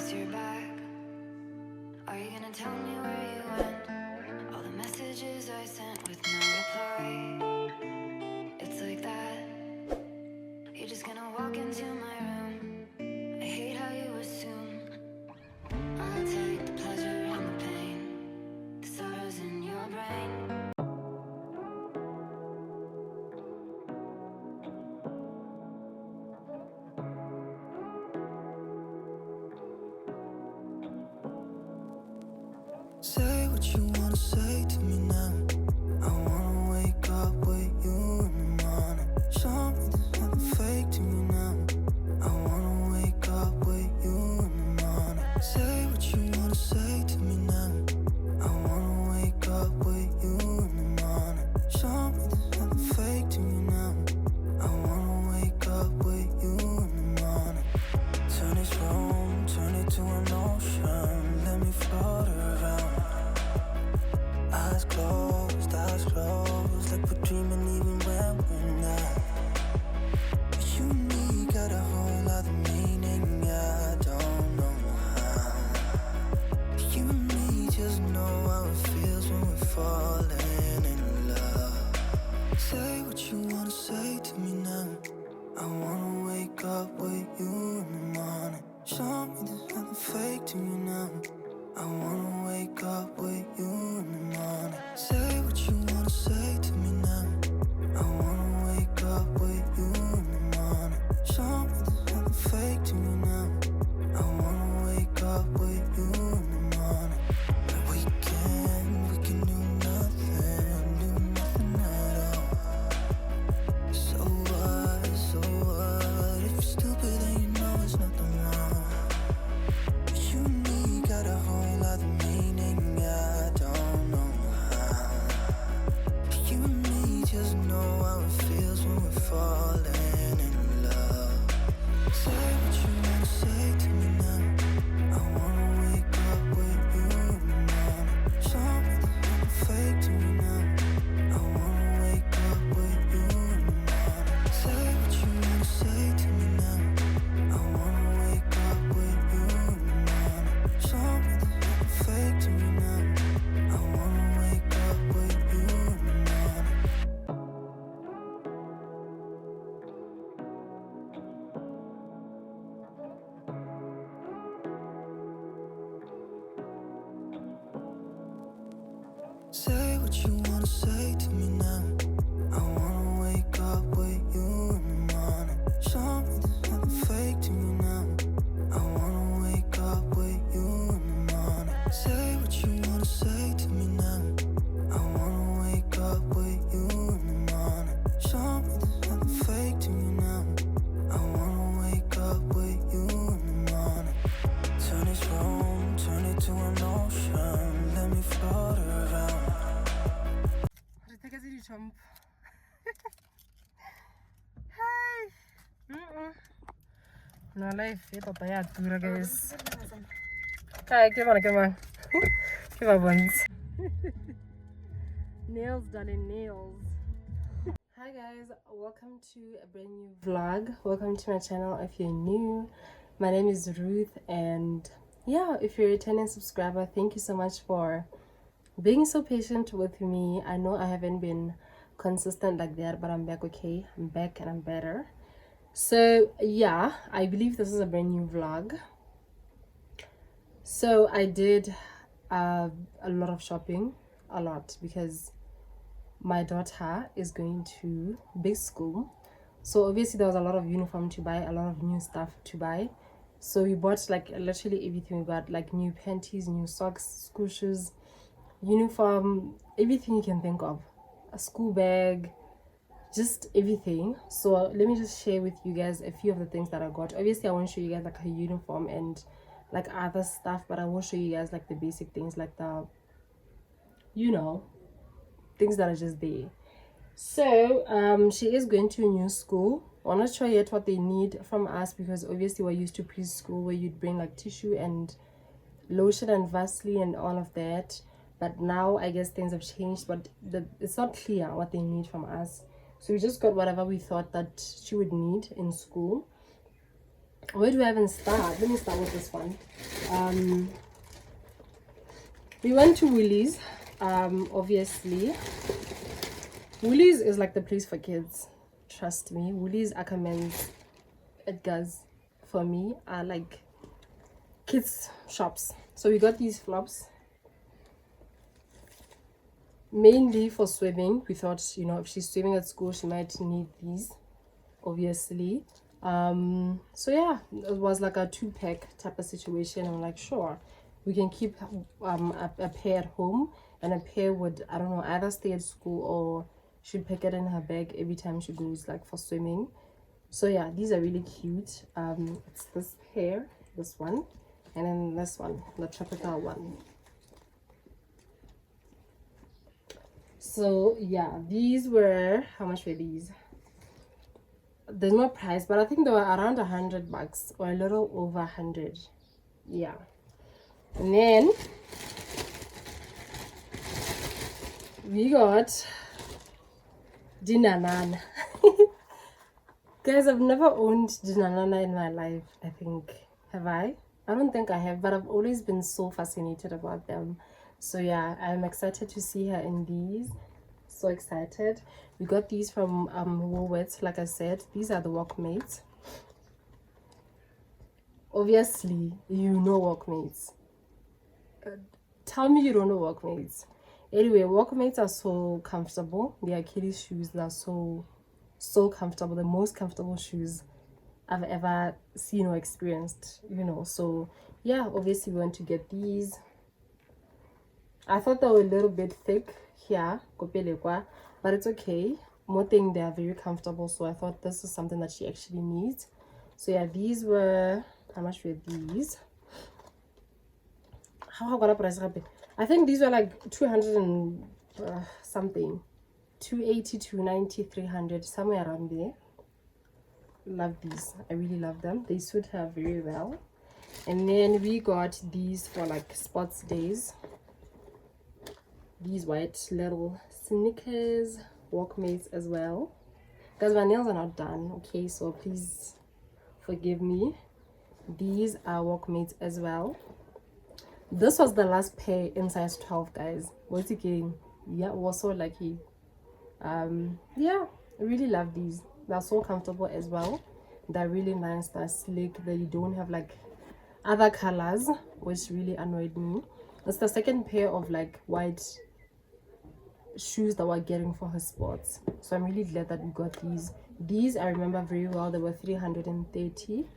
guess you're back. Are you gonna tell me where you went? All the messages I sent with no reply. It's like that. You're just gonna walk into my room. I hate how you assume I'll take the pleasure and the pain, the sorrows in your brain. Say what you wanna say to me now. I wanna wake up with you in the morning. Show me there's nothing fake to me now. I wanna wake up with you in the morning. Say what you wanna say to me now. I wanna wake up with you in the morning. Show me there's nothing fake to me now. I wanna wake up with you in the morning. Turn this room, turn it to an ocean. Let me float around. Eyes closed, like we're dreaming even when we're not. You and me got a whole other meaning, I don't know how. You and me just know how it feels when we're falling in love. Say what you wanna say to me now. I wanna wake up with you in the morning. Show me there's nothing fake to me now. I wanna wake up with you in the morning. Say what you wanna say to me now. I wanna wake up with you in the morning. Show me there's nothing fake to me now. I wanna wake up with you in the morning. And we can do nothing at all. So what, if you're stupid then you know it's nothing wrong. But you and me got a whole other meaning, I don't know how. You and me just know how it feels when we're falling in love. Say what you wanna say to me now. I wanna wake up with you in the morning. Show me there's nothing fake to me now. I wanna wake up with you in the morning. Say what you wanna say to me now. I wanna wake up with you in the morning. Show me there's nothing fake to me now. I wanna wake up with you in the morning. Say what you wanna say to me now. I wanna wake up with you in the morning. Show me there's nothing fake to me now. I wanna wake up with you in the morning. Say what you wanna say to me now. I wanna wake up with you in the morning. Show me there's nothing fake to me now. I wanna wake up with you in the morning. Turn this room, turn it to an ocean. Let me float around. Hi. No life, ito tayo tura guys. Hi, come on. Come on, buns. Nails, darling, nails. Hi guys, welcome to a brand new vlog. Welcome to my channel if you're new. My name is Ruth, and yeah, if you're a returning subscriber, thank you so much for being so patient with me. I know I haven't been consistent like that, but I'm back. Okay, I'm back and I'm better. So yeah, I believe this is a brand new vlog. So I did a lot of shopping, a lot, because my daughter is going to big school. So obviously there was a lot of uniform to buy, a lot of new stuff to buy. So we bought like literally everything. We got like new panties, new socks, school shoes, uniform, everything you can think of, a school bag, just everything. So let me just share with you guys a few of the things that I got. Obviously I won't show you guys like a uniform and like other stuff, but I will show you guys like the basic things, like the, you know, things that are just there. So she is going to a new school. I'm not sure yet what they need from us, because obviously we're used to preschool where you'd bring like tissue and lotion and Vaseline and all of that. But now I guess things have changed, but it's not clear what they need from us. So we just got whatever we thought that she would need in school. Where do I even start? Let me start with this one. We went to Woolies. Obviously, Woolies is like the place for kids. Trust me. Woolies, Ackermans, Edgar's, for me, are like kids shops. So we got these flops mainly for swimming. We thought, you know, if she's swimming at school, she might need these, obviously. So yeah, it was like a 2-pack type of situation. I'm like, sure, we can keep a pair at home, and a pair would, I don't know, either stay at school or she'd pick it in her bag every time she goes like for swimming. So yeah, these are really cute. It's this pair, this one, and then this one, the tropical one. So yeah, these were, how much were these? There's no price, but I think they were around $100 or a little over 100. Yeah. And then we got Dinanana. Guys, I've never owned Dinanana in my life, I think. Have I? I don't think I have, but I've always been so fascinated about them. So yeah, I'm excited to see her in these. So excited. We got these from Woolworths. Like I said, these are the Walkmates. Obviously, you know Walkmates. Tell me you don't know Walkmates. Anyway, Walkmates are so comfortable. The Achilles shoes, they're so comfortable. The most comfortable shoes I've ever seen or experienced, you know. So yeah, obviously we went to get these. I thought they were a little bit thick here, but it's okay. More thing, they are very comfortable, so I thought this is something that she actually needs. So yeah, these were, how much were these? I think these were like 200 and something, 280, 290, 300, somewhere around there. Love these. I really love them. They suit her very well. And then we got these for like sports days. These white little sneakers, Walkmates as well. Guys, my nails are not done, okay, so please forgive me. These are Walkmates as well. This was the last pair in size 12, guys. What's it getting? Yeah, we're so lucky. Yeah, I really love these. They're so comfortable as well. They're really nice. They're slick. They don't have like other colors, which really annoyed me. It's the second pair of like white shoes that we're getting for her sports, so I'm really glad that we got these. I remember very well. They were 330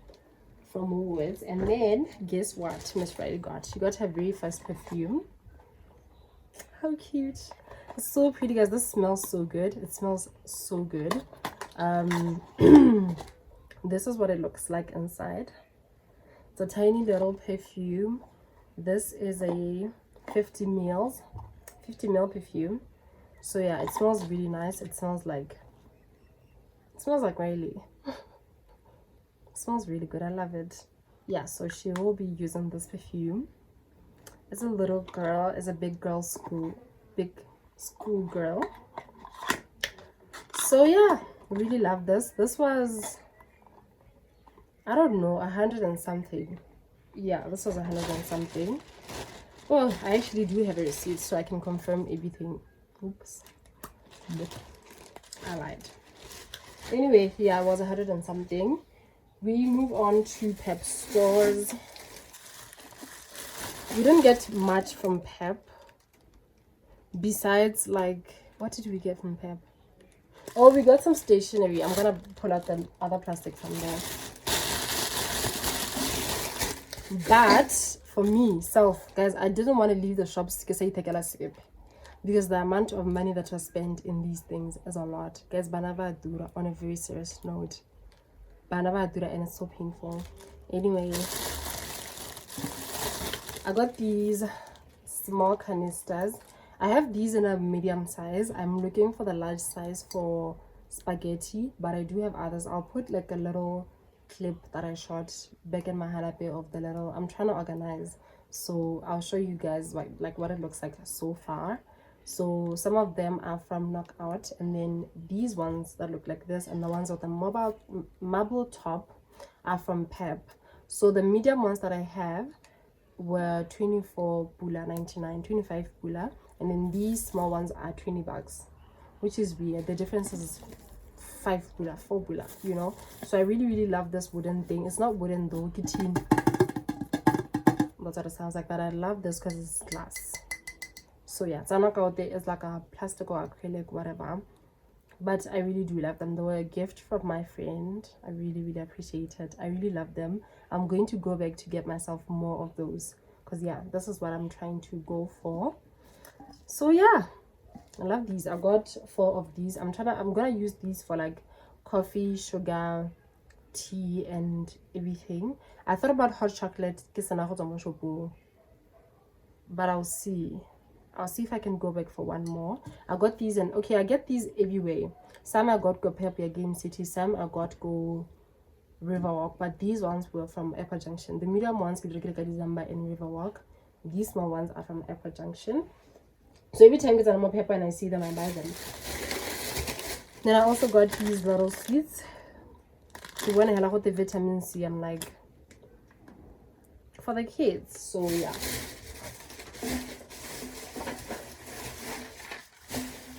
from Woolworths. And then guess what Miss Friday got? She got her very first perfume. How cute. It's so pretty, guys. This smells so good. It smells so good. This is what it looks like inside. It's a tiny little perfume. This is a 50 ml perfume. So yeah, it smells really nice. It smells like Riley. It smells really good. I love it. Yeah, so she will be using this perfume. It's a little girl, it's a big school girl. So yeah, really love this. This was, I don't know, 100 and something. Yeah, this was 100 and something. Well, I actually do have a receipt, so I can confirm everything. Oops, I lied. Anyway, yeah, it was 100 and something. We move on to Pep stores. We didn't get much from Pep, besides like, what did we get from Pep? Oh, we got some stationery. I'm gonna pull out the other plastic from there. But for me, guys, I didn't want to leave the shops because the amount of money that was spent in these things is a lot. Guys, banava dura, on a very serious note. Banava dura, and it's so painful. Anyway, I got these small canisters. I have these in a medium size. I'm looking for the large size for spaghetti, but I do have others. I'll put like a little clip that I shot back in my hanape of the little, I'm trying to organize, so I'll show you guys like what it looks like so far. So some of them are from Knockout, and then these ones that look like this, and the ones with the marble top are from Pep. So the medium ones that I have were 24 pula 99, 25 pula, and then these small ones are 20 bucks, which is weird. The difference is 5 pula, 4 pula, you know. So I really love this wooden thing. It's not wooden though, kitchen. That's what it sounds like, but I love this because it's glass. So yeah, it's not out there. It's like a plastic or acrylic, whatever. But I really do love them. They were a gift from my friend. I really appreciate it. I really love them. I'm going to go back to get myself more of those, because yeah, this is what I'm trying to go for. So yeah, I love these. I got 4 of these. I'm gonna use these for like coffee, sugar, tea, and everything. I thought about hot chocolate, but I'll see if I can go back for one more. I got these, and okay, I get these everywhere. Some I got go Pepia Game City, some I got go Riverwalk, but these ones were from Upper Junction. The medium ones in Riverwalk. These small ones are from Upper Junction. So every time I get more pepper and I see them, I buy them. Then I also got these little sweets. So when I got the vitamin C, I'm like, for the kids. So yeah.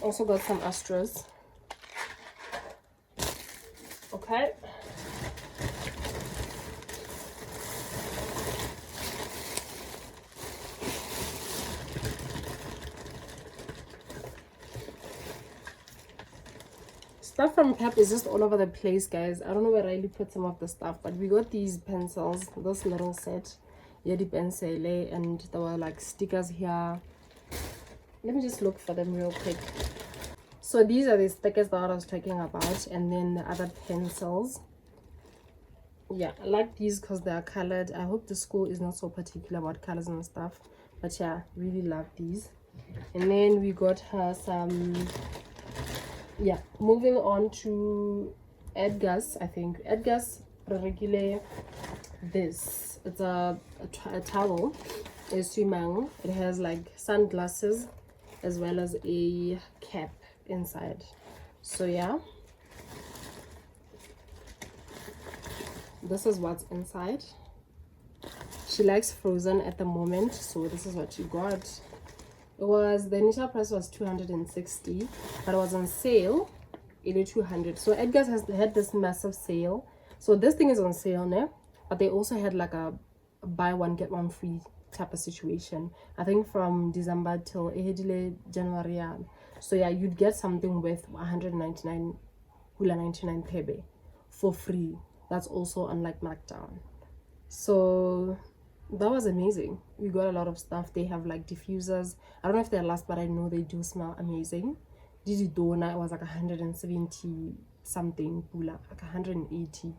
Also got some Astros. Okay. Stuff from Pep is just all over the place, guys. I don't know where I really put some of the stuff, but we got these pencils, this little set, Yeti pencil, and there were like stickers here. Let me just look for them real quick. So these are the stickers that I was talking about, and then the other pencils. Yeah, I like these because they are colored. I hope the school is not so particular about colors and stuff, but yeah, really love these. And then we got her some, yeah, moving on to Edgar's. I think Edgar's regular this, it's a towel, a swimang. It has like sunglasses as well as a cap inside. So yeah, this is what's inside. She likes Frozen at the moment, so this is what she got. It was, the initial price was 260, but it was on sale 200. So Edgar's has had this massive sale, so this thing is on sale now, but they also had like a buy one get one free type of situation, I think from December till January. So yeah, you'd get something with 199 99 pebe for free. That's also unlike markdown. So that was amazing. We got a lot of stuff. They have like diffusers. I don't know if they're last, but I know they do smell amazing. Didi Dona, it was like 170 something pula, like 180,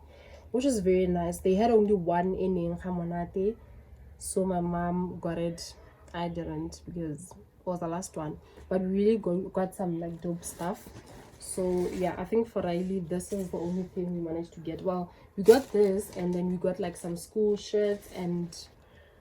which is very nice. They had only one in Hamonate, so my mom got it. I didn't because it was the last one, but we really got some like dope stuff. So yeah, I think for Riley, this is the only thing we managed to get. Well, we got this, and then we got like some school shirts and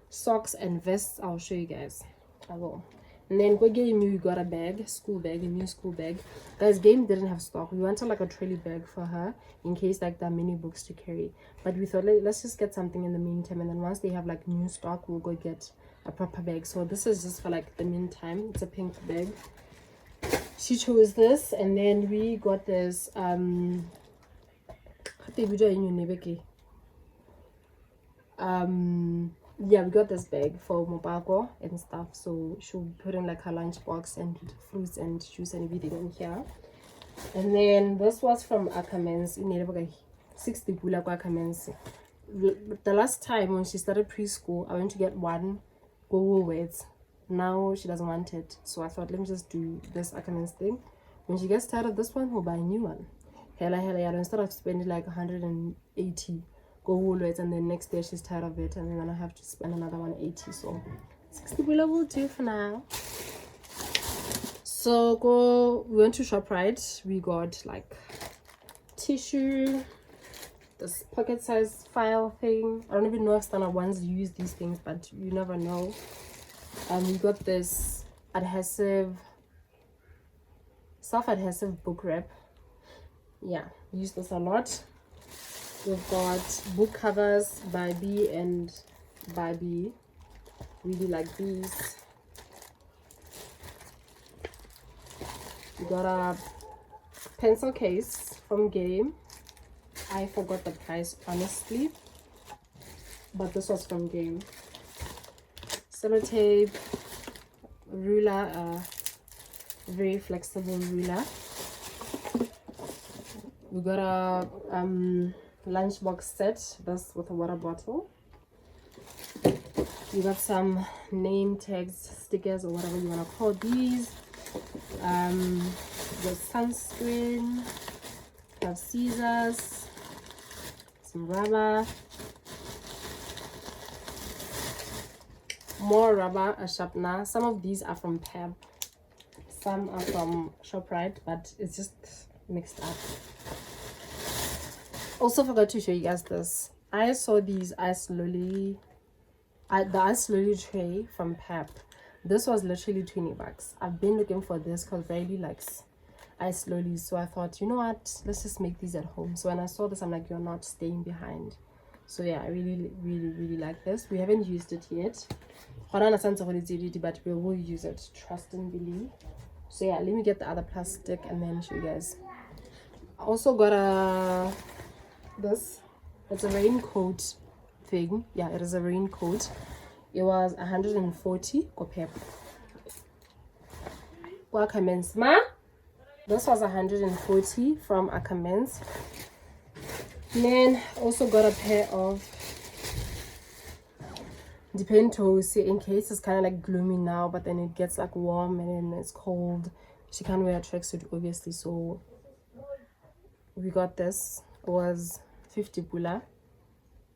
socks and vests. I'll show you guys. I will. And then we got a bag, school bag, a new school bag. Guys, Game didn't have stock. We wanted like a trolley bag for her in case like there are many books to carry. But we thought, let's just get something in the meantime, and then once they have like new stock, we'll go get a proper bag. So this is just for like the meantime. It's a pink bag. She chose this, and then we got this yeah, we got this bag for Mobako and stuff, so she'll put in like her lunchbox and fruits and juice and everything in here. And then this was from Akamens in 60 pula Akamens. The last time when she started preschool, I went to get one Google Words. Now she doesn't want it, so I thought, let me just do this Akamens thing. When she gets tired of this one, we'll buy a new one. Hella, instead of spending like 180 go Woolworths, and then next day she's tired of it, and then I have to spend another 180. So 60 will do for now. So we went to ShopRite. We got like tissue, this pocket size file thing. I don't even know if standard ones use these things, but you never know. We got this adhesive, self-adhesive book wrap. Yeah, use this a lot. We've got book covers by B and by B. Really like these. We got a pencil case from Game. I forgot the price honestly, but this was from Game. Sellotape, ruler, very flexible ruler. We got a lunchbox set, this with a water bottle. You got some name tags, stickers, or whatever you want to call these. The sunscreen, have scissors, some rubber, more rubber, a sharpener. Some of these are from Pep, some are from ShopRite, but it's just mixed up. Also forgot to show you guys this. I saw these the Ice Slowly tray from Pep. This was literally 20 bucks. I've been looking for this because Riley likes Ice Slowly, so I thought, you know what, let's just make these at home. So when I saw this, I'm like, you're not staying behind. So yeah, I really like this. We haven't used it yet, but we will use it, trust and believe. So yeah, let me get the other plastic and then show you guys. I also got this. It's a raincoat thing. Yeah, it is a raincoat. It was 140 kwa Pep. Kwa Ackermans. Ma? This was 140 from Ackermans. Then also got a pair of Depend-Toes in case it's kind of like gloomy now, but then it gets like warm and then it's cold. She can't wear a tracksuit obviously, so we got this. It was 50 pula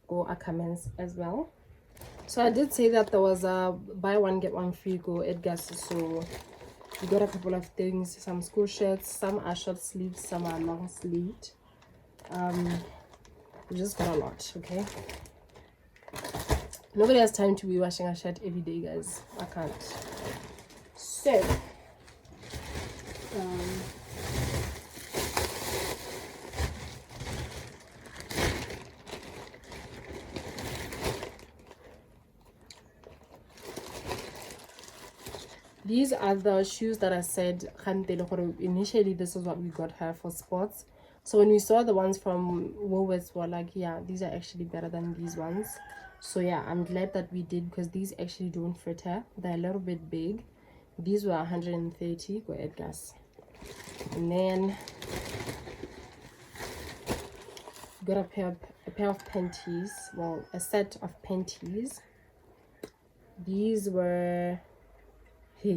go Ackermans as well. So I did say that there was a buy one get one free go Edgar's, so we got a couple of things, some school shirts, some are short sleeved, some are long sleeved. We just got a lot, okay? Nobody has time to be washing a shirt every day, guys. I can't. So these are the shoes that I said initially this is what we got her for sports. So when we saw the ones from Woolworths, we're like, yeah, these are actually better than these ones. So yeah, I'm glad that we did, because these actually don't fit her. They're a little bit big. These were 130 go Edgar's. And then got a pair of panties, well, a set of panties. These were, hey,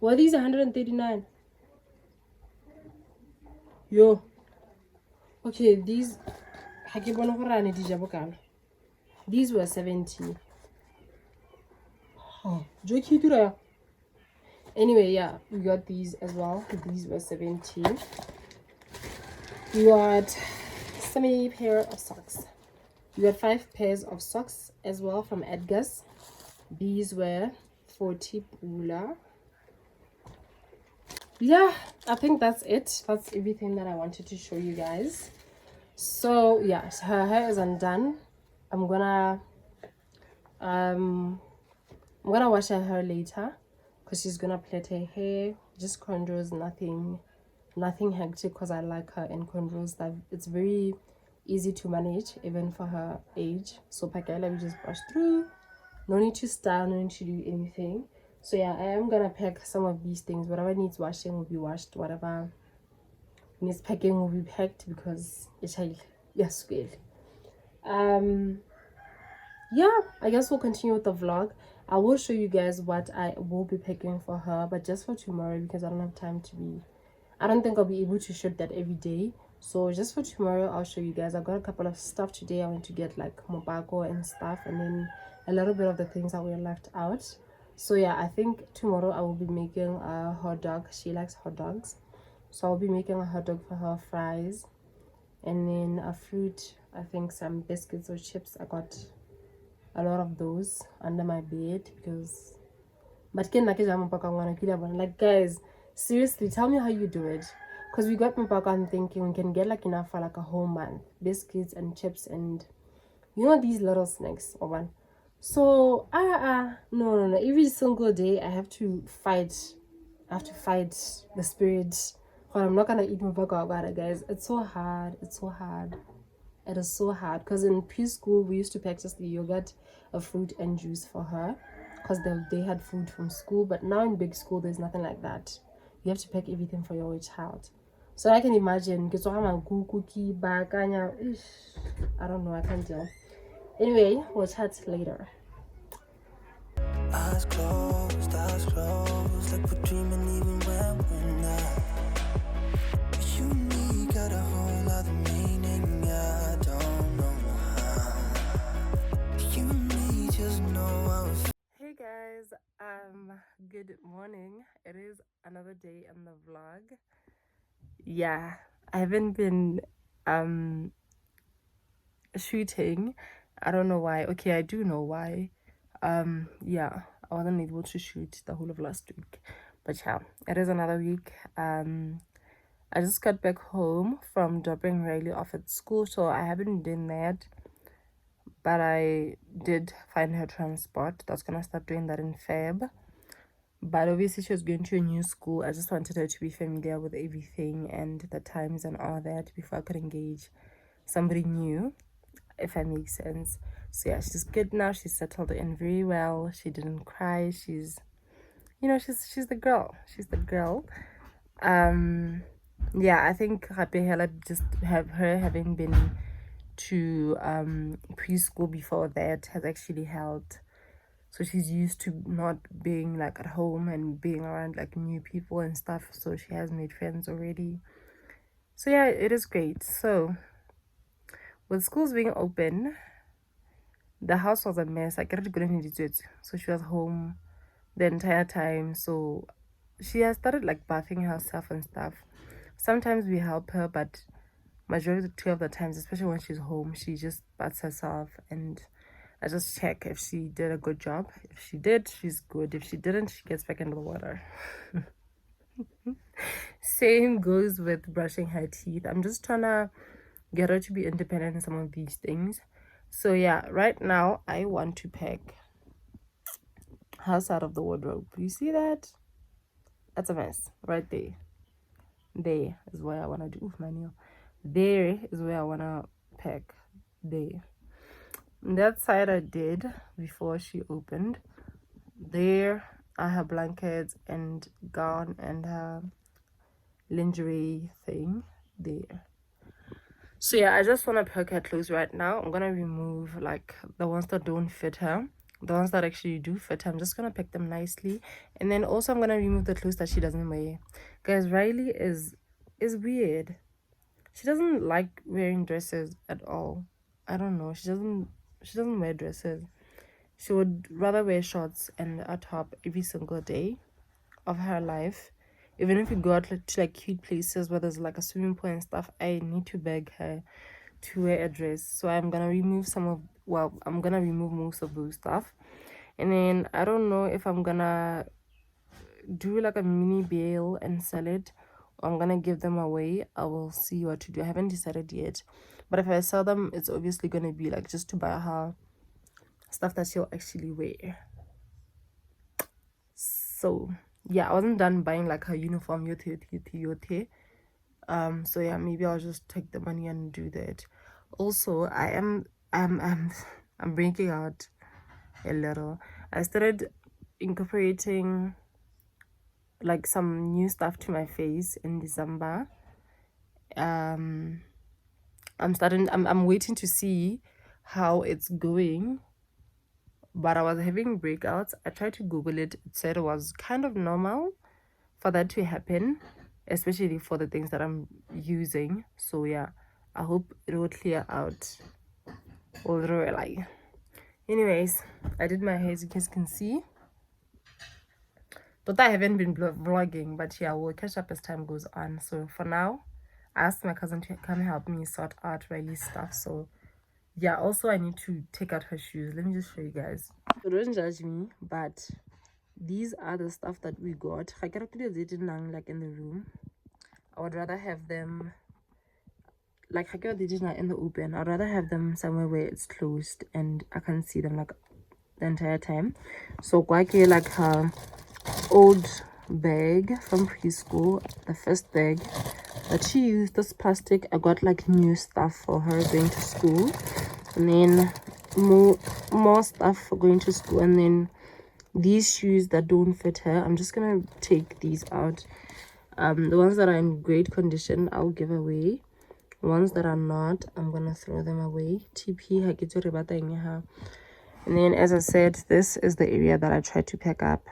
were these 139? Yo, okay, these were 70. Oh, anyway, yeah, we got these as well. These were 70. We got semi pair of socks. We got 5 pairs of socks as well from Edgar's. These were 40 pula. Yeah, I think that's it. That's everything that I wanted to show you guys. So yeah, her hair is undone. I'm gonna wash her hair later because she's gonna plait her hair. Just cornrows, nothing hectic, because I like her in cornrows. That it's very easy to manage even for her age. So Pakela, we just brush through. No need to style, no need to do anything. So yeah, I am gonna pack some of these things. Whatever needs washing will be washed. Whatever needs packing will be packed, because it's yes good. Yeah, I guess we'll continue with the vlog. I will show you guys what I will be packing for her, but just for tomorrow, because I don't have time to be, I don't think I'll be able to shoot that every day. So just for tomorrow, I'll show you guys. I got a couple of stuff today. I went to get like mobako and stuff, and then a little bit of the things that were left out. So yeah, I think tomorrow I will be making a hot dog. She likes hot dogs, so I'll be making a hot dog for her, fries, and then a fruit. I think some biscuits or chips. I got a lot of those under my bed because, but like guys, seriously, tell me how you do it. because we got Mpaka, I'm thinking we can get like enough for like a whole month. Biscuits and chips and you know these little snacks or one. So no. Every single day I have to fight. I have to fight the spirit. But I'm not gonna eat Mpaka about it, guys. It's so hard. It's so hard. It is so hard because in preschool we used to purchase the yogurt, a fruit and juice for her because they had food from school. But now in big school there's nothing like that. You have to pack everything for your child. So I can imagine get cookie baganya. I don't know, I can't tell. Anyway, we'll chat later. Eyes closed, like we're dreaming even when we're not. You and me got a whole other meaning, I don't know how. You and me just know how it feels. Hey guys, good morning. It is another day in the vlog. Yeah, I haven't been shooting. I don't know why. Okay, I do know why. Yeah, I wasn't able to shoot the whole of last week. But yeah, it is another week. I just got back home from dropping Riley off at school, so I haven't done that. But I did find her transport. That's gonna start doing that in Feb. But obviously she was going to a new school. I just wanted her to be familiar with everything and the times and all that before I could engage somebody new, if that makes sense. So yeah, she's good now. She's settled in very well. She didn't cry. She's the girl. She's the girl. Yeah, I think Rapehela just have her having been to preschool before that has actually helped. So she's used to not being like at home and being around like new people and stuff. So she has made friends already. So yeah, it is great. So with schools being open, the house was a mess. I couldn't do it. So she was home the entire time. So she has started like bathing herself and stuff. Sometimes we help her, but majority of the times, especially when she's home, she just baths herself and I just check if she did a good job. If she did, she's good. If she didn't, she gets back into the water. Same goes with brushing her teeth. I'm just trying to get her to be independent in some of these things. So yeah, right now I want to pack her side of the wardrobe. You see that? That's a mess right there. There is where I want to do. Oof, my nail. There is where I want to pack. There. That side I did before she opened. There are her blankets and gown and her lingerie thing there. So yeah, I just want to pack her clothes right now. I'm gonna remove like the ones that don't fit her. The ones that actually do fit her, I'm just gonna pack them nicely. And then also I'm gonna remove the clothes that she doesn't wear. Guys, Riley is weird. She doesn't like wearing dresses at all. I don't know. She doesn't wear dresses. She would rather wear shorts and a top every single day of her life. Even if we go out to like cute places where there's like a swimming pool and stuff, I need to beg her to wear a dress. So I'm gonna remove I'm gonna remove most of those stuff. And then I don't know if I'm gonna do like a mini bale and sell it, or I'm gonna give them away. I will see what to do. I haven't decided yet. But if I sell them, it's obviously gonna be like just to buy her stuff that she'll actually wear. So yeah, I wasn't done buying like her uniform yote. So yeah, maybe I'll just take the money and do that. Also, I'm breaking out a little. I started incorporating like some new stuff to my face in December. I'm waiting to see how it's going. But I was having breakouts. I tried to Google it. It said it was kind of normal for that to happen, especially for the things that I'm using. So yeah, I hope it will clear out. Anyways, I did my hair as you guys can see. But I haven't been vlogging, but yeah, we'll catch up as time goes on. So for now, I asked my cousin to come help me sort out Riley's stuff. So yeah, also I need to take out her shoes. Let me just show you guys. So don't judge me, but these are the stuff that we got. I got like in the room. I would rather have them like I got the dinner in the open. I'd rather have them somewhere where it's closed and I can see them like the entire time. So Kwake like her old bag from preschool, the first bag that she used, this plastic, I got like new stuff for her going to school, and then more stuff for going to school, and then these shoes that don't fit her, I'm just gonna take these out. The ones that are in great condition I'll give away. The ones that are not, I'm gonna throw them away. TP ha ke tso re batang ya ha. And then as I said, this is the area that I tried to pack up.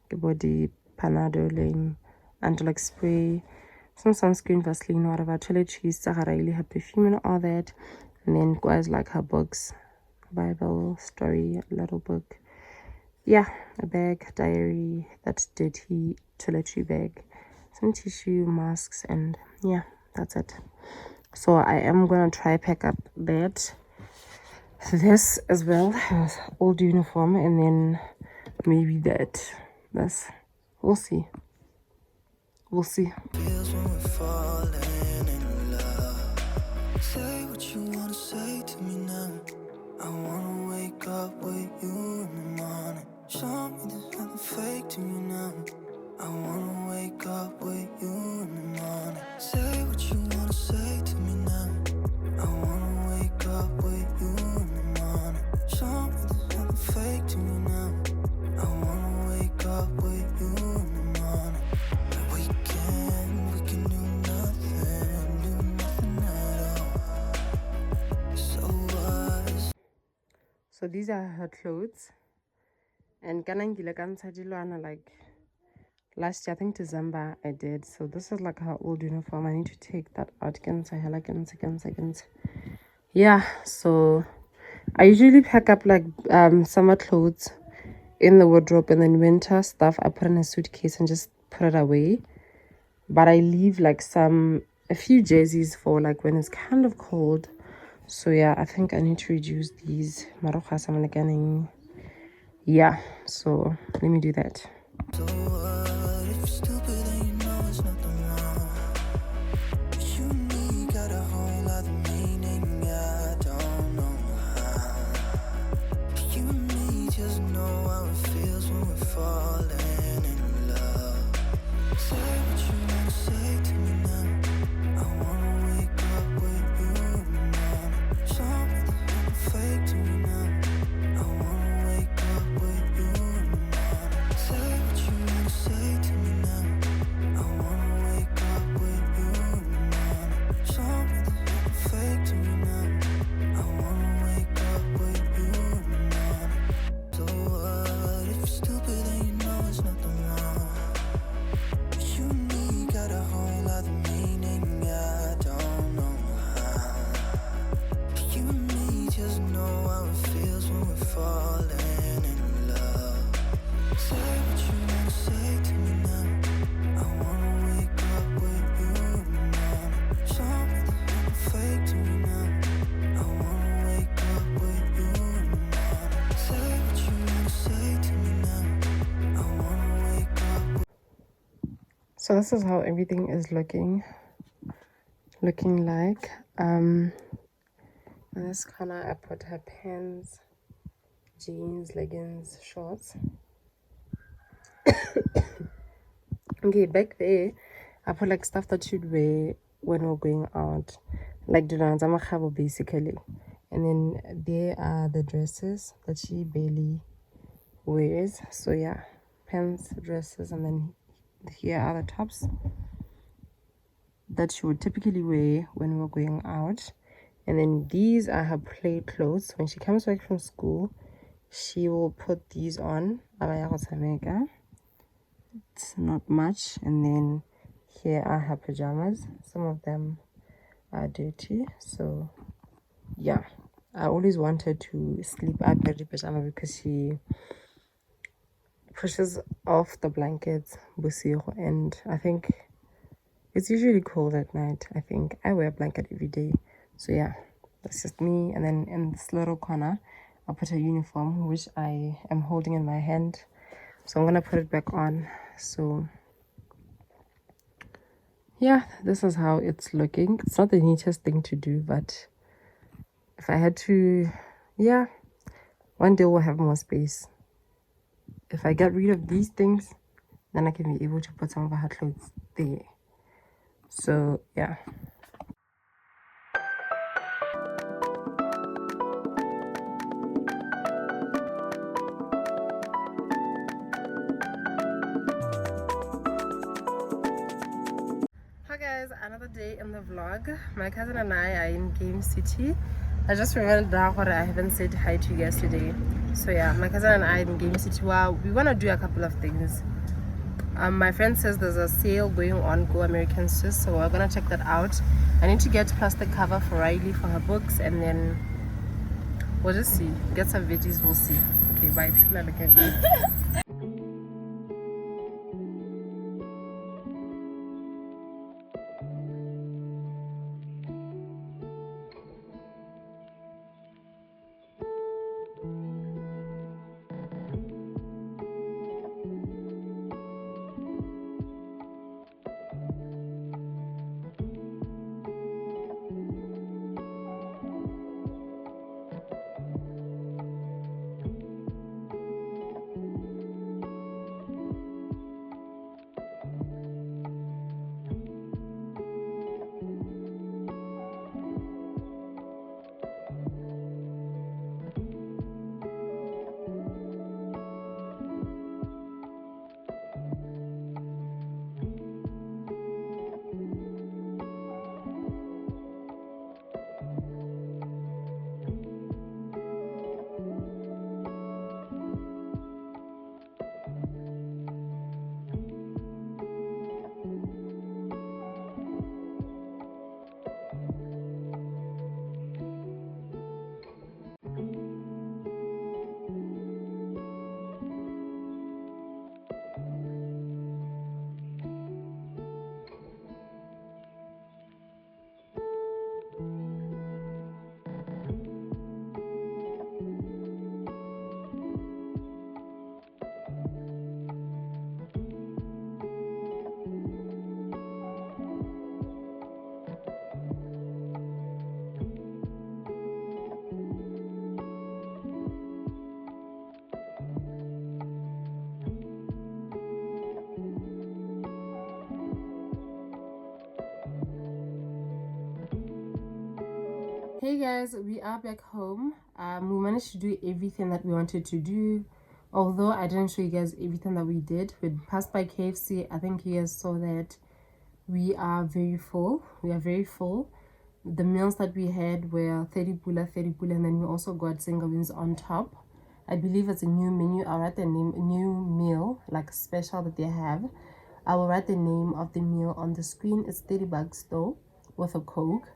Ke body Panadol, anti-like spray, some sunscreen, Vaseline, whatever, toiletries, Saharaili, her perfume and all that. And then guys like her books, Bible, story, a little book. Yeah, a bag, diary, that dirty toiletry bag, some tissue, masks, and yeah, that's it. So I am gonna try pack up that, this as well, old uniform, and then maybe that. That's, we'll see. We'll see. Feels when we're falling in love. Say what you wanna say to me now. I wanna wake up with you in the morning. Show me there's nothing fake to me now. I wanna wake up with you in the morning. Say what you wanna say to me now. I wanna wake up with you in the morning. Show me there's nothing fake to me now. I wanna wake up with you in the morning. We can do nothing at all. So what? So these are her clothes. And kanangile kansadilwana, like last year, I think December I did. So this is like her old uniform. I need to take that out. Yeah, so I usually pack up like summer clothes in the wardrobe, and then winter stuff I put in a suitcase and just put it away. But I leave like a few jerseys for like when it's kind of cold. So yeah, I think I need to reduce these. Yeah, so let me do that. So what? If you're stupid, then you know it's nothing wrong. You and me got a whole other meaning. I don't know how. You and me just know how it feels when we're falling in love. Say what you wanna say to me now. I wanna wake up with you in the morning. Show me there's nothing fake to me now. I wanna wake up with you in the morning. Say what you wanna say to me now. I wanna wake up with you in the morning. Show me there's nothing fake to me now. I wanna wake up with you in the morning. So what? If you're stupid, then you know it's nothing wrong. You and me got a whole other meaning. I don't know how. You and me just know how it feels when we're falling in love. Say what you wanna say to me now. I wanna wake up with you in the morning. Show me there's nothing fake to me now. I wanna wake up with you in the morning. Say what you wanna say to me now. I wanna wake up. So this is how everything is looking like. In this corner I put her pants, jeans, leggings, shorts. Okay, back there I put like stuff that she'd wear when we're going out, like Dunanzama basically. And then there are the dresses that she barely wears. So yeah, pants, dresses, and then here are the tops that she would typically wear when we're going out. And then these are her play clothes. When she comes back from school, she will put these on. It's not much. And then here are her pajamas. Some of them are dirty. So yeah, I always wanted to sleep up in the pajama because she pushes off the blankets bosigo, and I think it's usually cold at night. I think I wear a blanket every day. So yeah, that's just me. And then in this little corner I'll put a uniform which I am holding in my hand, so I'm gonna put it back on. So yeah, this is how it's looking. It's not the neatest thing to do, but if I had to, yeah, one day we'll have more space. If I get rid of these things, then I can be able to put some of her clothes there. So yeah. Hi guys, another day in the vlog. My cousin and I are in Game City. I just remembered now what I haven't said hi to you guys today. So yeah, my cousin and I are in Game City. Well, we want to do a couple of things. My friend says there's a sale going on, Go American Sis, so we're gonna check that out. I need to get plastic cover for Riley for her books, and then we'll just see. Get some veggies, we'll see. Okay, bye. People are looking at me. Hey guys, we are back home. We managed to do everything that we wanted to do. Although I didn't show you guys everything that we did. We passed by KFC. I think you guys saw that. We are very full. We are very full. The meals that we had were 30 pula, and then we also got Singawins on top. I believe it's a new menu. I'll write the name, a new meal, like special that they have. I will write the name of the meal on the screen. It's 30 bucks though, with a Coke.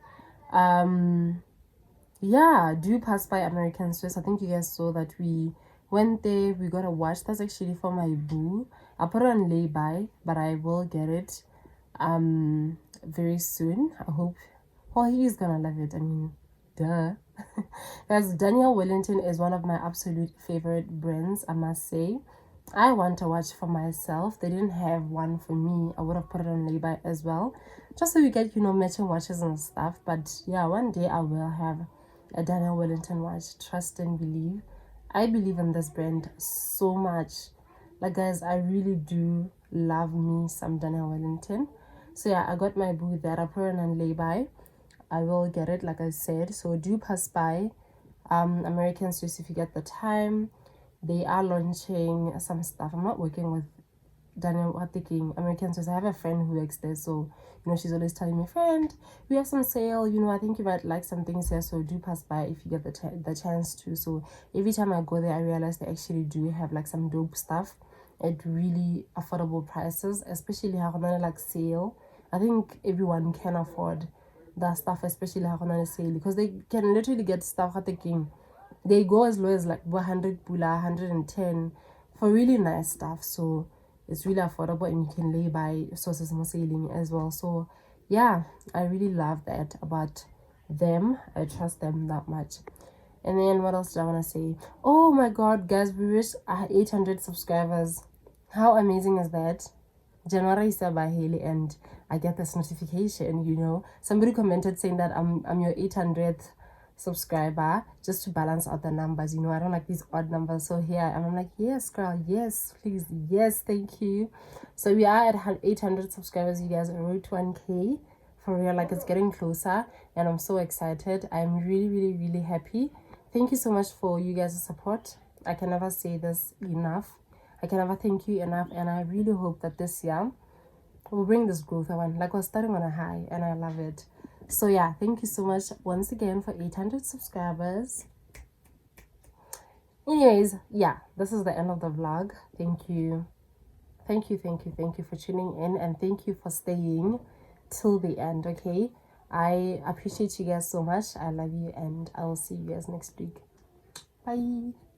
Yeah, do pass by American Swiss. I think you guys saw that we went there. We got a watch. That's actually for my boo. I put it on lay-by, but I will get it very soon. I hope. Well, he's gonna love it. I mean, duh. Guys, Daniel Wellington is one of my absolute favorite brands, I must say. I want a watch for myself. They didn't have one for me. I would have put it on lay-by as well, just so you get, you know, matching watches and stuff. But yeah, one day I will have a Daniel Wellington watch. Trust and believe. I believe in this brand so much. Like guys, I really do love me some Daniel Wellington. So yeah, I got my boo there. I put it on lay-by. I will get it, like I said. So do pass by American Swiss if you get the time. They are launching some stuff. I'm not working with Daniel, what thinking American Swiss. I have a friend who works there, so you know she's always telling me, friend, we have some sale, you know, I think you might like some things here, so do pass by if you get the chance to. So every time I go there, I realize they actually do have like some dope stuff at really affordable prices, especially how like sale. I think everyone can afford that stuff, especially how on a sale, because they can literally get stuff at the game. They go as low as like 100 pula, 110 for really nice stuff. So it's really affordable, and you can lay by sources more sailing as well. So yeah, I really love that about them. I trust them that much. And then what else do I want to say? Oh my god, guys, we reached 800 subscribers. How amazing is that? January is by Haley, and I get this notification, you know. Somebody commented saying that I'm your 800th subscriber, just to balance out the numbers, you know. I don't like these odd numbers. So here I am. I'm like, yes, girl, yes, please, yes, thank you. So we are at 800 subscribers, you guys. Road to 1K. For real, like, it's getting closer, and I'm so excited. I'm really, really, really happy. Thank you so much for you guys' support. I can never say this enough. I can never thank you enough, and I really hope that this year will bring this growth. Like, we're starting on a high, and I love it. So yeah, thank you so much once again for 800 subscribers. Anyways, yeah, this is the end of the vlog. Thank you for tuning in, and thank you for staying till the end. Okay, I appreciate you guys so much. I love you, and I will see you guys next week. Bye.